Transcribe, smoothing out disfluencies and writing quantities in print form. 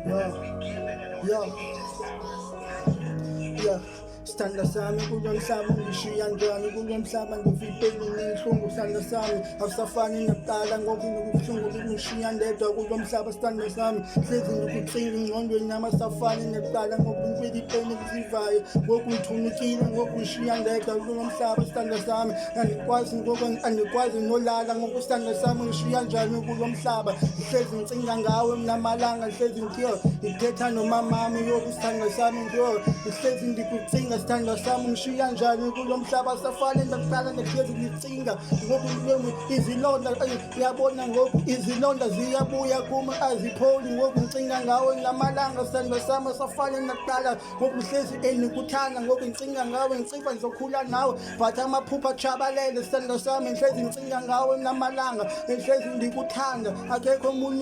Yeah, yeah. Sithanda sami kulomhlaba undishiya njani kulomhlaba ngivipeli nenhlungu sithanda sami akusafani nakuqala ngoba kubuhlungu kungishiya ndedwa kulomhlaba sithanda sami hlezi ngikucile engqondweni nami asafani nakuqala ngoba ngifika ipeni kuzivayo ngoku ngithunukile ngoku ngishiya ndedwa kulomhlaba sithanda sami andikwazi nolala ngoku sithanda sami ngishiya njani kulomhlaba hlezi ngicinga ngawe namalanga hlezi ngithetha nomamami yoku sithanda sami hlezi ndikucinga sithanda sami ngishiya njani kulomhlaba safane nakuqala ngihlezi ngicinga ngoku izilonda uyabona ngoku izilonda ziyabuya kuma azipholi ngoku ngicinga ngawe namalanga sithanda sami safane nakuqala ngoku hlezi enikuthanda ngoku ngicinga ngawe ngicifa ngizokhula nawe but amaphupha ajabalele sithanda sami hlezi ngicinga ngawe namalanga hlezi ndikuthanda akekho omunye